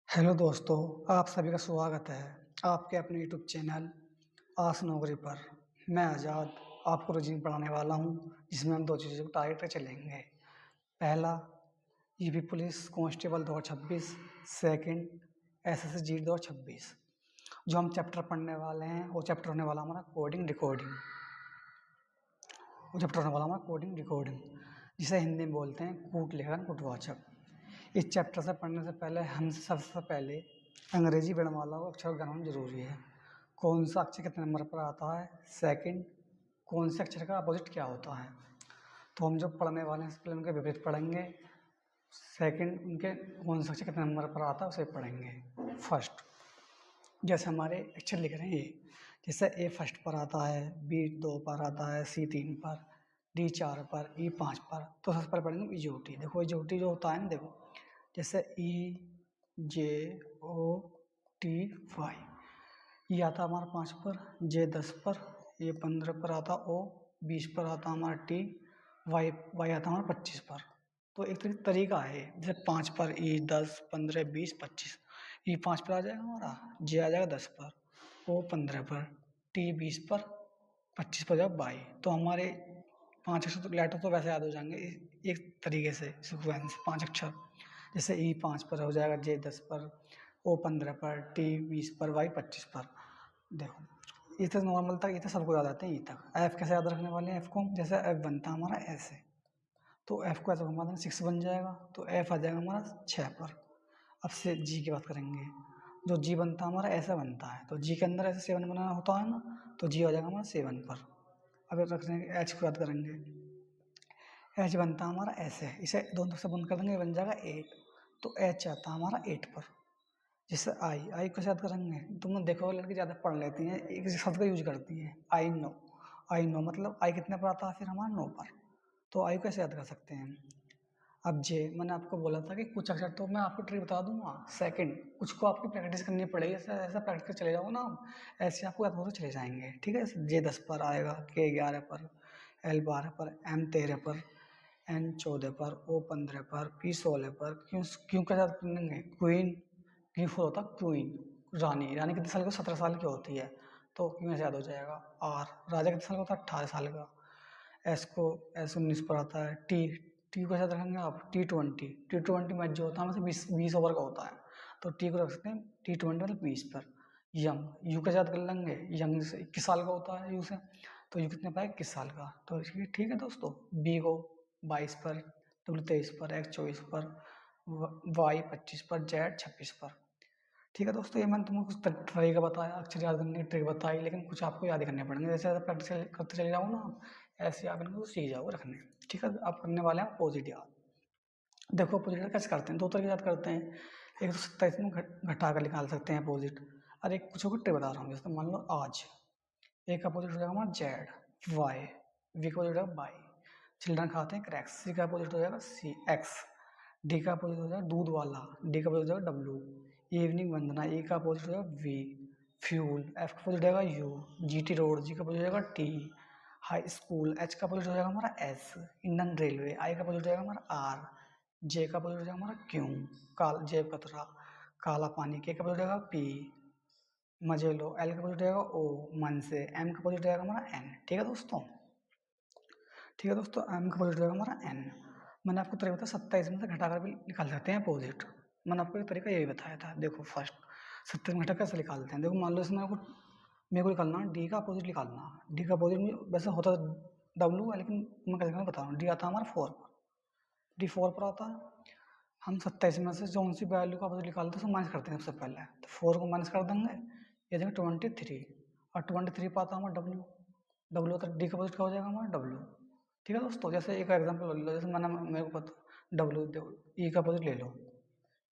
Hello दोस्तों, आप सभी का स्वागत है आपके अपने यूट्यूब चैनल आस नौकरी पर। मैं आज़ाद आपको रोजीन पढ़ाने वाला हूं, जिसमें हम दो चीज़ों को टारगेट कर चलेंगे। पहला, UP police constable 2026। Second, SSC GD 2026। जो हम चैप्टर पढ़ने वाले हैं वो चैप्टर होने वाला हमारा कोडिंग रिकॉर्डिंग। वो चैप्टर होने वाला हमारा कोडिंग रिकॉर्डिंग, जिसे हिंदी में बोलते हैं कूट लेखन कूटवाचक। इस चैप्टर से पढ़ने से पहले हम सबसे पहले अंग्रेजी वर्णमाला को अक्षर ज्ञान होना जरूरी है। कौन सा अक्षर कितने नंबर पर आता है। सेकंड, कौन से अक्षर का अपोजिट क्या होता है। तो हम जो पढ़ने वाले हैं पहले उनके विपरीत पढ़ेंगे। सेकंड, उनके कौन सा अक्षर कितने नंबर पर आता है उसे पढ़ेंगे। फर्स्ट, जैसे हमारे अक्षर लिख रहे हैं ये, जैसे ए फर्स्ट पर आता है, बी 2 पर आता है, सी 3 पर, डी 4 पर, ई 5 पर। तो सबसे पहले पढ़ेंगे इजोटी। देखो इजोटी जो होता है ना, देखो जैसे ई जे ओ टी वाई, ये आता हमारा 5 पर, जे 10 पर, ये 15 पर आता, ओ 20 पर आता हमारा, टी वाई वाई आता हमारा 25 पर। तो एक तरीका है, जैसे 5 पर ई 10 15 20 25, ई 5 पर आ जाएगा हमारा, जे आ जाएगा 10 पर, ओ 15 पर, टी 20 पर, 25 पर जाएगा बाई। तो हमारे 5 अक्षर तो लेटर तो वैसे याद हो जाएंगे एक तरीके से, सिक्वेंस 5 अक्षर। जैसे ई 5 पर हो जाएगा, जे 10 पर, ओ 15 पर, टी 20 पर, वाई 25 पर। देखो ई तक नॉर्मल तक, ई तक सबको याद आते हैं। ई तक एफ कैसे याद रखने वाले हैं, एफ को जैसे एफ बनता है हमारा ऐसे, तो एफ को ऐसे घुमा देंगे 6 बन जाएगा, तो एफ आ जाएगा हमारा 6 पर। अब से जी की बात करेंगे। जो जी बनता है हमारा ऐसा बनता है, तो जी के अंदर ऐसे 7 बनाना होता है ना, तो जी आ जाएगा हमारा 7 पर। अब रखने एच को याद करेंगे। एच बनता है हमारा ऐसे, इसे दोनों तरफ से बंद कर देंगे, बन जाएगा 8। तो एच आता है हमारा 8 पर। जैसे आई, आई को याद करेंगे, तुमने देखो लड़की ज़्यादा पढ़ लेती हैं, एक शब्द का यूज करती हैं, आई नो। आई नो मतलब आई कितने पर आता है फिर हमारा 9 पर। तो आई को कैसे याद कर सकते हैं। अब जे, मैंने आपको बोला था कि कुछ अक्षर तो मैं आपको ट्रिक बता दूंगा। सेकंड, कुछ को आपकी प्रैक्टिस करनी पड़ेगी, ऐसा ऐसा प्रैक्टिस कर चले जाओ ना आप, ऐसे आपको याद होते चले जाएंगे। ठीक है, जे 10 पर आएगा, के 11 पर, एल 12 पर, एम 13 पर, एन 14 पर, ओ 15 पर, पी 16 पर। क्यों क्यों का याद करेंगे, क्वीन, क्यों फुल होता क्वीन, रानी, रानी कितने साल की, 17 साल की होती है, तो क्यों ऐसे याद हो जाएगा। आर, राजा कितने साल का होता है, 18 साल का। एस को एस 19 पर आता है। टी, टी को कैसे रखेंगे आप, T20, T20 मैच जो होता है मतलब 20 ओवर का होता है, तो टी को रख सकते हैं T20 मतलब 20 पर। यंग, यू कैसे याद कर लेंगे, यंग से 21 साल का होता है यू से, तो यू कितने पाए 21 साल का। तो ठीक है दोस्तों। बी को 22 पर, डब्ल्यू 23 पर, एक्स 24 पर, वाई 25 पर, जेड 26 पर। ठीक है दोस्तों, ये मैंने तुमको कुछ तरीका बताया, अक्षर याद करने की ट्रिक बताई, लेकिन कुछ आपको याद ही करने पड़ेंगे। जैसे जैसे प्रैक्टिस करते चले जाओ ना, ऐसे आप इनको सीख जाओगे रखने। ठीक है, आप करने वाले हैं अपोजिट याद। देखो अपोजिट याद कैसे करते हैं, दो तरीके याद करते हैं। एक तो 27 में घटा कर निकाल सकते हैं अपोजिट, और एक कुछ को ट्रिक बता रहा हूँ। जैसे मान लो आज, ए का अपोजिट हो जाएगा हमारा जेड, वाई, वी का अपोजिट हो जाएगा बाई, चिल्ड्रन खाते हैं क्रैक्स, सी का अपोजिट हो जाएगा सी, एक्स, डी का अपोजिट हो जाएगा दूध वाला, डी का अपोजिट हो जाएगा डब्ल्यू, इवनिंग वंदना, ए का अपोजिट हो जाएगा वी, फ्यूल, एफ का अपोजिट हो जाएगा यू, जी टी रोड, जी का अपोजिट हो जाएगा टी, हाई स्कूल, एच का अपोजिट हो जाएगा हमारा एस, इंडियन रेलवे, आई का अपोजिट हो जाएगा हमारा आर, जे का अपोजिट हो जाएगा हमारा क्यू, काल जेब कतरा, काला पानी, के का अपोजिट हो जाएगा पी, मजे लो, एल का अपोजिट हो जाएगा ओ, मन से, एम का अपोजिट हो जाएगा हमारा एन। ठीक है दोस्तों। ठीक है दोस्तों, एम का अपोजिट हो जाएगा हमारा एन। मैंने आपको तरीका बताया 27 में से घटाकर भी निकाल सकते हैं अपोजिट। मैंने आपको एक तरीका यही बताया था। देखो फर्स्ट, 27 में घटा कैसे निकालते हैं। देखो मान लो इसमें मेरे को निकालना डी का अपोजिट निकालना। डी का अपोजिट में वैसे होता डब्लू है, लेकिन मैं कैसे बता रहा हूँ। डी आता है हमारा 4 पर, डी 4 पर आता है। हम 27 में से जो सी वैल्यू का अपोजिट निकालते हैं उसको माइनस करते हैं सबसे पहले, तो 4 को माइनस कर देंगे, ये देंगे 23, और 23 पाता हमारा डब्लू, डब्लू तो डी का अपोजिट क्या हो जाएगा हमारा डब्लू। ठीक है दोस्तों, जैसे एक एग्जांपल ले लो, जैसे मैंने मेरे को पता डब्लू, ई का अपोजिट ले लो,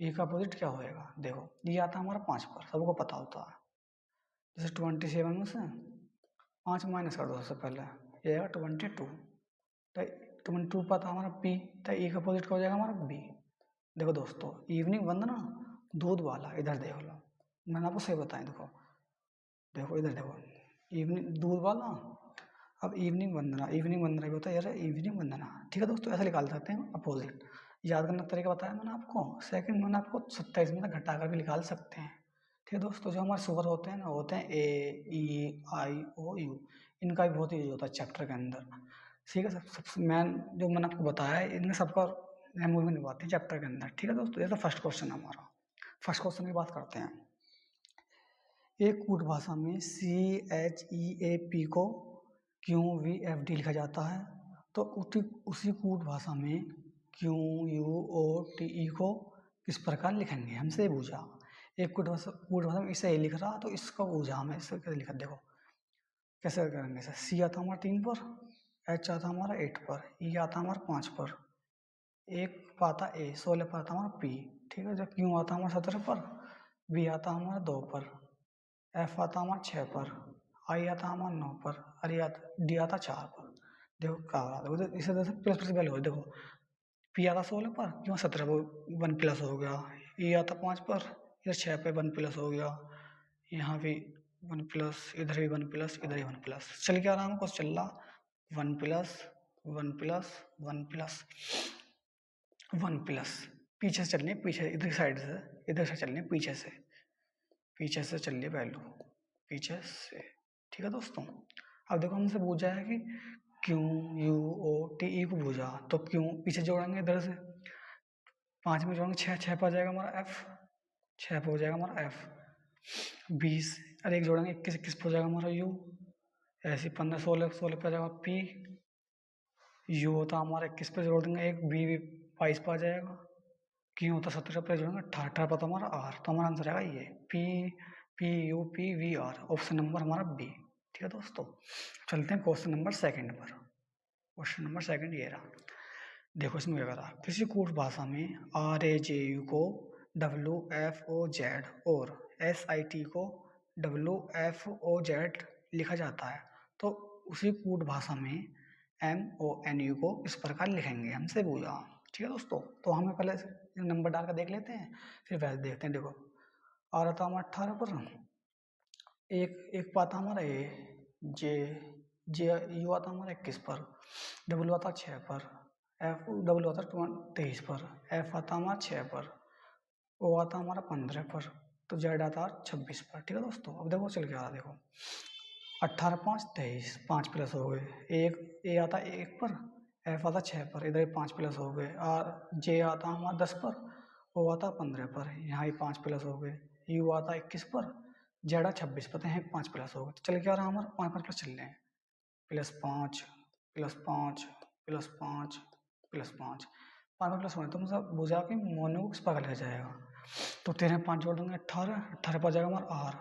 ई का अपोजिट क्या होएगा। देखो ये आता है हमारा 5 पर, सबको पता होता है। जैसे 27 में से 5 माइनस कर दो सबसे पहले, ये आएगा 22, तो 22 पाता हमारा पी, तो ई का अपोजिट क्या हो जाएगा हमारा बी। देखो दोस्तों, इवनिंग वंदना, दूध वाला, इधर देख लो, मैंने आपको सही बताया। देखो देखो इधर देखो, इवनिंग दूध वाला, अब इवनिंग वंदना, इवनिंग वंदना भी होता है यार, इवनिंग वंदना। ठीक है दोस्तों, ऐसे निकाल सकते हैं अपोजिट। याद करने का तरीका बताया मैंने आपको। सेकंड मैंने आपको 27 में घटा कर भी निकाल सकते हैं। ठीक है दोस्तों, जो हमारे स्वर होते हैं ना, होते हैं ए ई आई ओ यू, इनका भी बहुत यूज होता है चैप्टर के अंदर। ठीक है, सबसे मेन जो मैंने आपको बताया है, इनमें सबका अहम भूमिका निभाती है चैप्टर के अंदर। ठीक है दोस्तों, ये तो फर्स्ट क्वेश्चन है हमारा। फर्स्ट क्वेश्चन की बात करते हैं। एक कूट भाषा में CHEAP को QVFD लिखा जाता है, तो उसी कूट भाषा में QUOTE को किस प्रकार लिखेंगे, हमसे पूछा। एक कूट भाषा में इसे लिख रहा, तो इसका पूछा हमें, इसको कैसे लिखा, देखो कैसे करेंगे। सर C आता हमारा 3 पर, H आता हमारा 8 पर, E आता हमारा 5 पर, एक पाता A 16 पर आता हमारा P। ठीक है, जब Q आता हमारा 17 पर, B आता हमारा 2 पर, F आता हमारा 6 पर, I आता हमारा 9 पर, D आता 4 पर। देखो क्या हो रहा है, देखो इसे प्लस प्लस वैल्यू हो, देखो P आता 16 पर, क्यों 17 पर 1 प्लस हो गया, E आता 5 पर, इधर 6 पे 1 प्लस हो गया, यहाँ भी 1 प्लस, इधर भी 1 प्लस, इधर ही 1 प्लस। चल क्या रहा है, कुछ चल रहा 1 प्लस 1 प्लस 1 प्लस 1 प्लस। पीछे से चलनी है, पीछे इधर की साइड से, इधर से चलनी है पीछे से, पीछे से चल रही है वैल्यू, पीछे से। ठीक है दोस्तों, अब देखो हमसे पूछा है कि QUOTE को पूछा, तो क्यों पीछे जोड़ेंगे इधर से, 5 में जोड़ेंगे 6, 6 पर जाएगा हमारा F, 6 पर हो जाएगा हमारा F। 20 अरे एक जोड़ेंगे 21, 21 पर हो जाएगा हमारा U। ऐसे 15, 16, 16 पर जाएगा P। U होता हमारा 21 पर जोड़ देंगे एक, B 22 पर आ जाएगा। क्यों होता 17 पर जोड़ेंगे 18, 18 पर तो हमारा R, तो हमारा आंसर आएगा ये PUPVR, ऑप्शन नंबर हमारा B। ठीक है दोस्तों, चलते हैं क्वेश्चन नंबर सेकंड पर। क्वेश्चन नंबर सेकंड ये रहा, देखो इसमें क्या करा, किसी कूट भाषा में RAJU को WFOZ और SIT को WFOZ लिखा जाता है, तो उसी कूट भाषा में MONU को इस प्रकार लिखेंगे, हमसे पूछा। ठीक है दोस्तों, तो हमें पहले नंबर डाल कर देख लेते हैं, फिर वैसे देखते हैं। देखो आ रहा था हमारा 18 पर, एक पाता हमारा जे जे यू आता हमारा 21 पर, डब्ल्यू आता 6 पर, डब्ल्यू आता 23 पर, F आता हमारा 6 पर, O आता हमारा 15 पर, तो Z आता 26 पर। ठीक है दोस्तों, अब देखो चल के आ रहा, देखो 18 5 23, 5 प्लस हो गए, एक A आता 1 पर, F आता 6 पर, इधर 5 प्लस हो गए, और J आता हमारा 10 पर, O आता 15 पर, यहाँ ही 5 प्लस हो गए, U आता 21 पर, Z 26 पर, यहाँ 5 प्लस हो गए, तो चल के आ रहा हमारा 5 5 प्लस चल रहे हैं, +5 +5 +5 +5, 5 प्लस 1, तो मतलब बुझा के मोनो किस पर लिखा जाएगा, तो 13 5 जोड़ देंगे 18, 18 पर जाएगा हमारा R,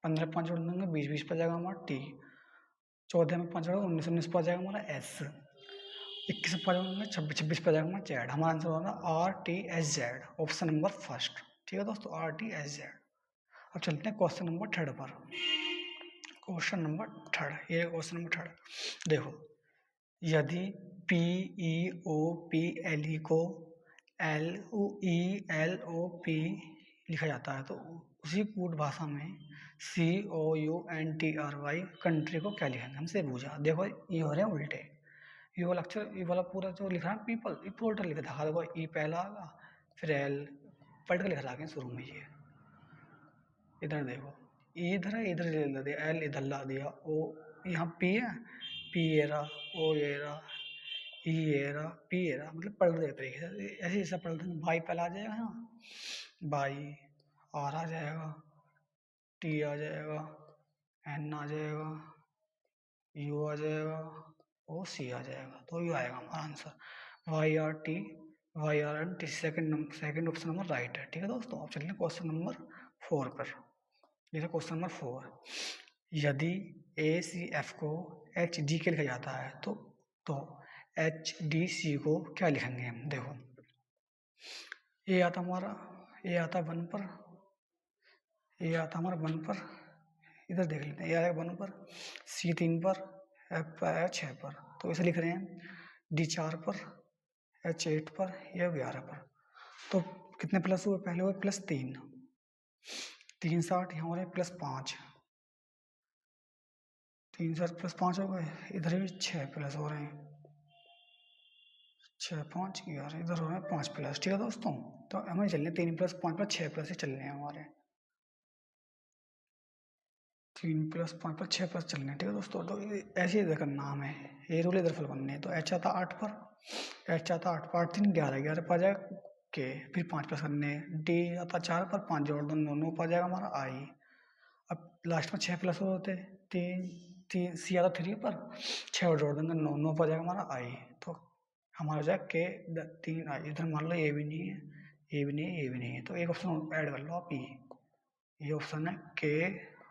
15 5 जोड़ देंगे 20, 20 पर जाएगा हमारा T, 14 में 5 जोड़ेगा 19, 19 पर जाएगा हमारा S, 21 पर जाएगा 26, 26 पर जाएगा हमारा Z। हमारा आंसर होगा RTSZ, ऑप्शन नंबर फर्स्ट। ठीक है दोस्तों, RTSZ। अब चलते हैं क्वेश्चन नंबर थर्ड पर। क्वेश्चन नंबर थर्ड, ये क्वेश्चन नंबर थर्ड, देखो यदि PEOPLE को LELOP लिखा जाता है, तो उसी कूट भाषा में COUNTRY कंट्री को क्या लिखेंगे, हमसे पूछा। देखो ये हो रहे हैं उल्टे, ये वाला अक्षर, ये वाला पूरा जो लिखा है पीपल, ये पूरा उल्टा लिखा था। देखो ई पहला आगा, फिर L पलट कर लिखा था शुरू में, ये इधर देखो, ई इधर है, इधर ला दिया, L इधर ला दिया, O यहाँ P है, P ये रहा, O ये रहा, ई ये रहा, P ये रहा, मतलब पलट दे तरीके से, ऐसे ऐसा पलट देंगे। बाई पहला आ जाएगा यहाँ, बाई R आ जाएगा, T आ जाएगा, N आ जाएगा, U आ जाएगा, O C आ जाएगा, तो ये आएगा हमारा answer YRT second option number right है। ठीक है दोस्तों, अब चलिए क्वेश्चन नंबर 4 पर। ये क्वेश्चन नंबर 4, यदि ACF को HD के लिखा जाता है, तो HDC को क्या लिखेंगे हम। देखो ए आता हमारा, ए आता 1 पर, ए आता हमारा 1 पर, इधर देख लेते हैं, ए आएगा 1 पर, C 3 पर, F आया 6 पर, तो इसे लिख रहे हैं D 4 पर, H 8 पर, या 11 पर। तो कितने प्लस हुए, पहले हुए +3, 3 60, यहाँ हो रहे +5, 3 7 +5 हो गए, इधर भी 6 प्लस हो रहे हैं, 6 5 11 इधर हो रहे हैं 5 प्लस, ठीक है दोस्तों। तो हमें चलने 3 प्लस 5 प्लस 6 प्लस ही चलने हैं हमारे। 3 प्लस 5 प्लस 6 प्लस चलने हैं, ठीक है दोस्तों। तो ऐसे इधर करना हमें, ये रूल इधर फॉलो करने हैं। तो एच आता 8 पर, एच आता 8 पर 8 3 11 11 पर आ जाएगा के, फिर 5 प्लस करने हैं। डी आता 4 पर, 5 जोड़ दो 9 9 पर आ जाएगा हमारा आई। अब लास्ट में 6 प्लस हो होते, तीन तीन सी आता 3 पर, 6 और जोड़ देंगे 9 9 पर आ जाएगा हमारा आई। तो हमारा हो जाएगा के 3 आई। इधर मान लो ये भी नहीं है, ये भी नहीं है, ये भी नहीं है, तो एक ऑप्शन ऐड कर लो आप, ये ऑप्शन है के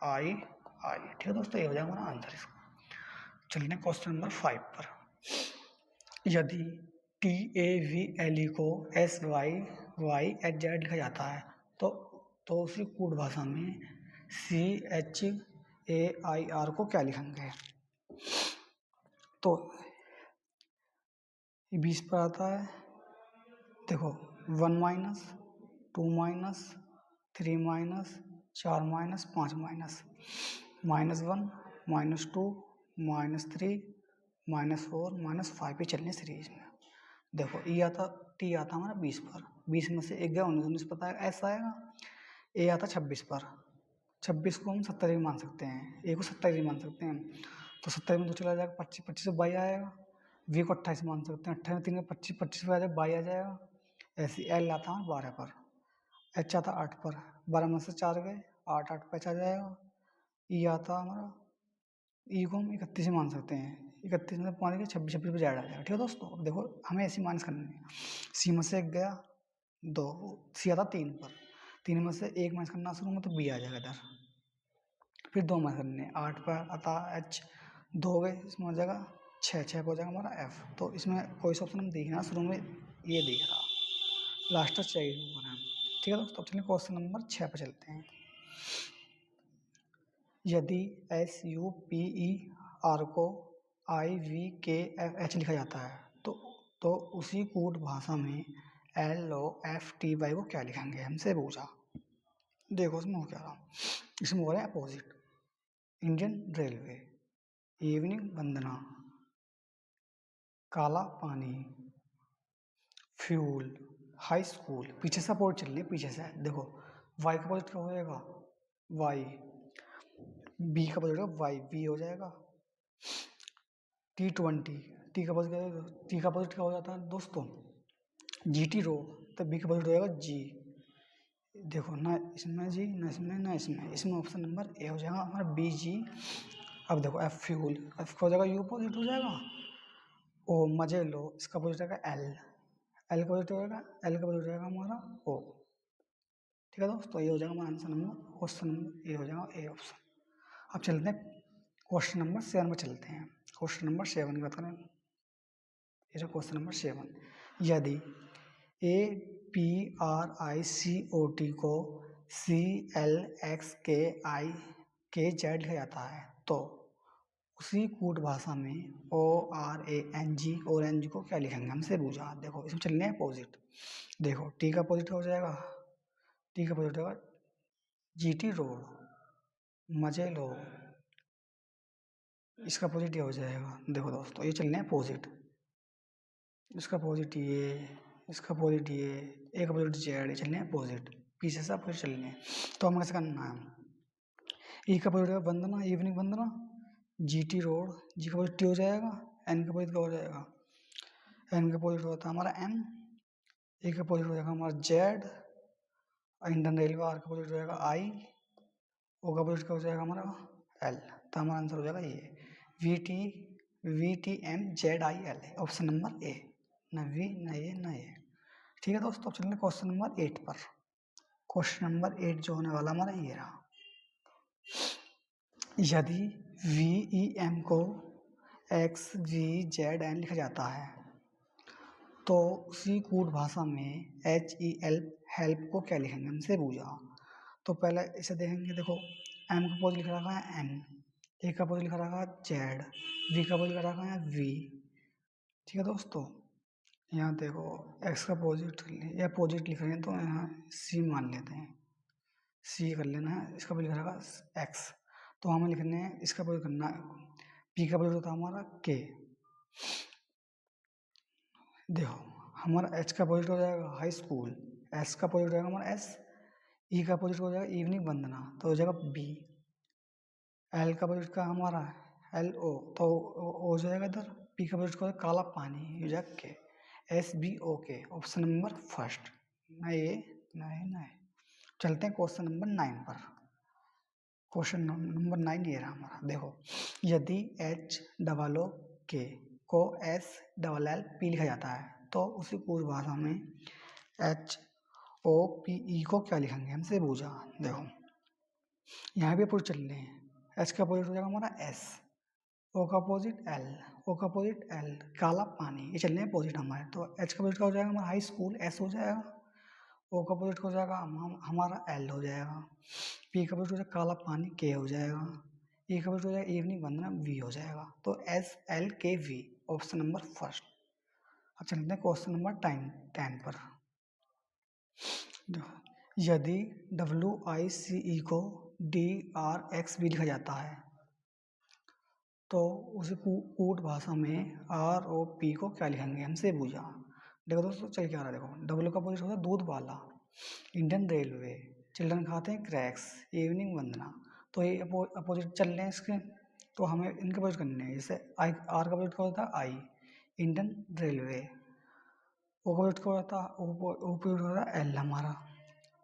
आई आई, ठीक है दोस्तों। ये हो जाएगा हमारा आंसर इसका। चलिए क्वेश्चन नंबर 5 पर। यदि T A V L E को S Y Y H Z लिखा जाता है, तो उसी कूट भाषा में C H A I R को क्या लिखेंगे? तो 20 पर आता है, देखो 1 minus 2 minus 3 minus 4 minus 5 minus -1 -2 -3 -4 -5 पे चलने सीरीज में। देखो ई आता टी आता हमारा 20 पर, 20 में से एक गया 19 19 पता है ऐसा आएगा। ए आता 26 पर, 26 को हम 70 भी मान सकते हैं, ए को 27 भी मान सकते हैं। तो 70 में 2 चला जाएगा, 25 25 से 22 आएगा। वी को 28 मान सकते हैं, 28 में 3 में 25 25 पे आ जाएगा 22 आ जाएगा। ऐसे एल आता है 12 पर, एच आता 8 पर, 12 में से 4 गए 8 8 पे आ जाएगा। ई आता हमारा, ई को हम 31 मान सकते हैं, 31 में 5 गए 26 26 पे जाएगा, ठीक है दोस्तों। अब देखो हमें ऐसी माइनस करनी है। सी में से एक गया 2, सी आता 3 पर, 3 में से एक माइनस करना शुरू में तो बी आ जाएगा इधर। फिर 2 माइनस करने, 8 पर आता एच, 2 गए इसमें हो जाएगा 6 6 पे हो जाएगा हमारा एफ। तो इसमें कोई सा ऑप्शन हम देख रहे हैं शुरू में ये दिख रहा, लास्ट तक चाहिए ऊपर है, ठीक है दोस्तों। चलिए क्वेश्चन नंबर 6 पे चलते हैं। यदि S U P E R को आई वी के एफ एच लिखा जाता है, तो उसी कूट भाषा में L O F T Y को क्या लिखेंगे? हमसे पूछा। देखो इसमें हो क्या रहा, इसमें हो रहा है अपोजिट। इंडियन रेलवे, इवनिंग वंदना, काला पानी, फ्यूल, हाई स्कूल। पीछे से अपोजिट चल रही है, पीछे से देखो। वाई का अपोजिट क्या हो जाएगा? वाई। बी का अपोजिट वाई, बी हो जाएगा। T20, टी का अपोजिट क्या हो जाता है दोस्तों? GT रो, तो बी का अपोजिट हो जाएगा जी। देखो ना इसमें जी, ना इसमें, ना इसमें, इसमें ऑप्शन नंबर ए हो जाएगा हमारा बी जी। अब देखो एफ फ्यूल, एफ का हो जाएगा यू अपोजिट हो जाएगा। ओ मजे लो, इसका अपोजिट हो जाएगा एल, एल का अपोजिट हो जाएगा, एल का अपोजिट हो जाएगा हमारा ओ, ठीक है दोस्तों। ये हो जाएगा हमारा answer number, question number A हो जाएगा ए ऑप्शन। अब चलते हैं क्वेश्चन नंबर 7 में चलते हैं। क्वेश्चन नंबर 7 की बात करें, ये जो क्वेश्चन नंबर 7, यदि A P R I C O T को सी एल एक्स के आई के जेड लिखा जाता है, तो उसी कूट भाषा में O R A N G और एन जी को क्या लिखेंगे? हमसे पूछा। देखो इसमें चलने हैं अपोजिट। देखो टी का अपोजिट हो जाएगा, टी का अपोजिट होगा जी टी रोड, मजे लो, इसका अपोजिट ये हो जाएगा। देखो दोस्तों ये चलने हैं अपोजिट, इसका अपोजिट ये, इसका अपोजिट ये, एक अपोजिट जेड, चलने हैं अपोजिट, पीछे से अपोजिट चलने हैं। तो हमें कैसे करना है? ई का अपोजिट वंदना, इवनिंग वंदना, जी टी रोड, जी का अपोजिट टी हो जाएगा, एन का अपोजिट क्या हो जाएगा? एन का अपोजिट होता है हमारा एम, ए का अपोजिट हो जाएगा हमारा जेड, इंडियन रेलवे, आर का अपोजिट हो जाएगा आई, ओ का अपोजिट क्या हो जाएगा हमारा एल। तो हमारा आंसर हो जाएगा ये V T M Z I L, option number A, ना वी ना ए ना ए, ठीक है दोस्तों। चलिए क्वेश्चन नंबर 8 पर। क्वेश्चन नंबर 8 जो होने वाला हमारा ये रहा, यदि वी ई एम को एक्स वी जेड एन लिखा जाता है, तो उसी कूट भाषा में एच ई एल हेल्प को क्या लिखेंगे? हमसे पूछा। तो पहले इसे देखेंगे, देखो एम का पोज लिख रखा है एन, ए का पोज लिख रखा है जेड, वी का पोज लिख रखा है वी, ठीक है दोस्तों। यहाँ देखो एक्स का पोजिट या पोजिट लिख रहे हैं तो यहाँ सी मान लेते हैं, सी कर लेना है। इसका पोज लिख रखा है एक्स, तो हमें लिखने हैं, इसका पोज करना है, पी का पोज होता है हमारा के, देखो हमारा एच का अपोजिट हो जाएगा हाई स्कूल, एस का अपोजिट हो जाएगा हमारा एस, ई का अपोजिट हो जाएगा इवनिंग वंदना तो हो जाएगा बी, एल का अपोजिट का हमारा एल ओ तो हो जाएगा इधर, पी का अपोजिट हो जाएगा काला पानी हो जाएगा के, एस बी ओ के ऑप्शन नंबर फर्स्ट। नहीं नहीं नहीं, चलते हैं क्वेश्चन नंबर 9 पर। क्वेश्चन नंबर 9 ये रहा हमारा, देखो यदि एच डबल ओ के को एस डबल एल पी लिखा जाता है तो उसी पूर्व भाषा में एच ओ पी ई को क्या लिखेंगे, हमसे पूछा। देखो यहाँ भी अपोजिट चल रहे हैं, एच का अपोजिट हो जाएगा हमारा एस, ओ का अपोजिट एल, ओ का अपोजिट एल, काला पानी, ये चल रहे हैं अपोजिट हमारे, तो एच का अपोजिट का हो जाएगा हमारा हाई स्कूल एस हो जाएगा, ओ का अपोजिट हो जाएगा हमारा एल हो जाएगा, पी का अपोजिट हो जाएगा काला पानी के हो जाएगा, ई का अपोजिट हो जाएगा इवनिंग वंदना वी हो जाएगा, तो एस एल के वी ऑप्शन नंबर फर्स्ट। अब चलते हैं क्वेश्चन नंबर 10 पर। यदि डब्ल्यू आई सी ई को डी आर एक्स भी लिखा जाता है तो उसे कूट भाषा में आर ओ पी को क्या लिखेंगे, हमसे पूछा। देखो दोस्तों चल क्या रहा है, देखो डब्ल्यू का अपोजिट होता है दूध वाला, इंडियन रेलवे, चिल्ड्रन खाते हैं क्रैक्स, इवनिंग वंदना, तो ये अपोजिट चल रहे हैं इसके, तो हमें इनके अपोजिट करने हैं। जैसे आई आर का अपोजिट क्या होता है आई, इंडियन रेलवे, ओ का अपोजिट क्या होता है ओ अपोजिट होता है एल हमारा,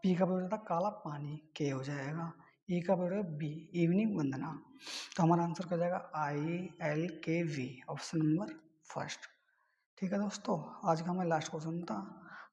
पी का अपोजिट होता है काला पानी के हो जाएगा, ई का अपोजिट है बी इवनिंग वंदना, तो हमारा आंसर क्या हो जाएगा आई एल के वी ऑप्शन नंबर फर्स्ट। ठीक है दोस्तों, आज का हमारा लास्ट क्वेश्चन था।